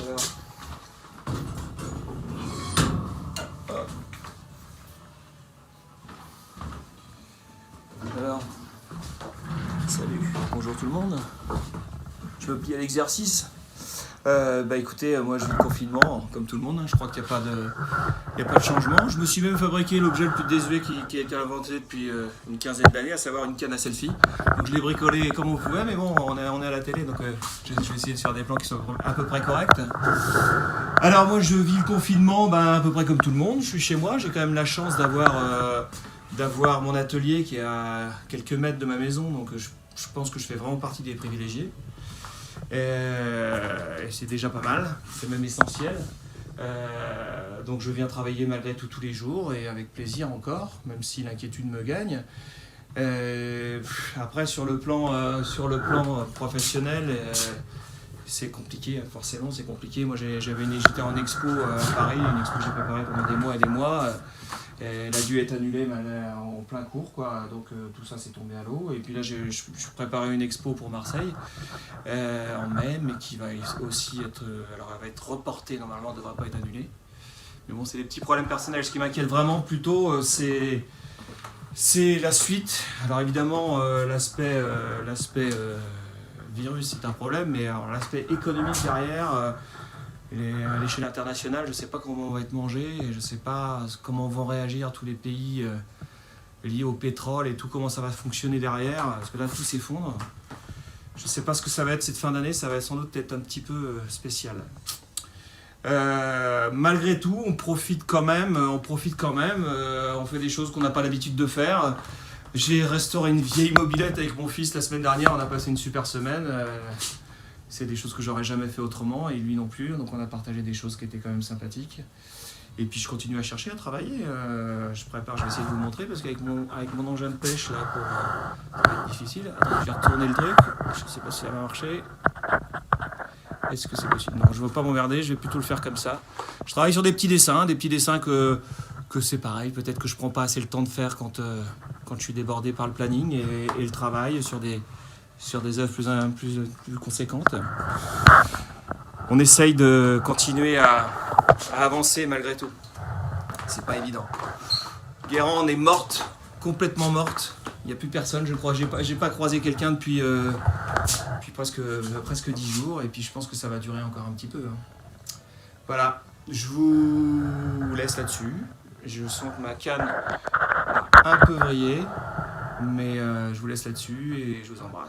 Alors. Hop. Alors. Salut, bonjour tout le monde. Je me plie à l'exercice. Écoutez, moi je vis le confinement, comme tout le monde, hein. Je crois qu'il n'y a pas de changement. Je me suis même fabriqué l'objet le plus désuet qui a été inventé depuis une quinzaine d'années, à savoir une canne à selfie. Donc je l'ai bricolé comme on pouvait, mais bon, on est à la télé, donc je vais essayer de faire des plans qui sont à peu près corrects. Alors moi je vis le confinement à peu près comme tout le monde. Je suis chez moi, j'ai quand même la chance d'avoir mon atelier qui est à quelques mètres de ma maison, donc je pense que je fais vraiment partie des privilégiés. Et c'est déjà pas mal, c'est même essentiel. Donc je viens travailler malgré tout tous les jours et avec plaisir encore, même si l'inquiétude me gagne. Après sur le plan professionnel, c'est compliqué, forcément c'est compliqué. Moi j'étais en expo à Paris, une expo que j'ai préparée pendant des mois et des mois. Elle a dû être annulée en plein cours, quoi. Donc tout ça s'est tombé à l'eau. Et puis là, je préparais une expo pour Marseille en mai, mais qui va aussi être... alors elle va être reportée, normalement, elle ne devrait pas être annulée. Mais bon, c'est des petits problèmes personnels. Ce qui m'inquiète vraiment plutôt, c'est la suite. Alors évidemment, l'aspect virus, c'est un problème, mais l'aspect économique derrière... à l'échelle internationale, je ne sais pas comment on va être mangé, je ne sais pas comment vont réagir tous les pays liés au pétrole et tout, comment ça va fonctionner derrière, parce que là tout s'effondre. Je ne sais pas ce que ça va être cette fin d'année, ça va sans doute être un petit peu spécial. Malgré tout, on profite quand même, on fait des choses qu'on n'a pas l'habitude de faire. J'ai restauré une vieille mobilette avec mon fils la semaine dernière, on a passé une super semaine. C'est des choses que j'aurais jamais fait autrement et lui non plus, donc on a partagé des choses qui étaient quand même sympathiques. Et puis je continue à chercher, à travailler. Je vais essayer de vous montrer parce qu'avec mon engin de pêche là, ça va être difficile. Attends, je vais retourner le truc, je ne sais pas si ça va marcher. Est-ce que c'est possible? Non, je ne veux pas m'emmerder, je vais plutôt le faire comme ça. Je travaille sur des petits dessins que c'est pareil, peut-être que je prends pas assez le temps de faire quand je suis débordé par le planning et le travail sur des œuvres plus conséquentes. On essaye de continuer à avancer malgré tout. C'est pas évident. Guérande est morte, complètement morte. Il n'y a plus personne, je crois. J'ai pas croisé quelqu'un depuis presque 10 jours. Et puis je pense que ça va durer encore un petit peu. Voilà, je vous laisse là-dessus. Je sens que ma canne a un peu vrillé. Mais je vous laisse là-dessus et je vous embrasse.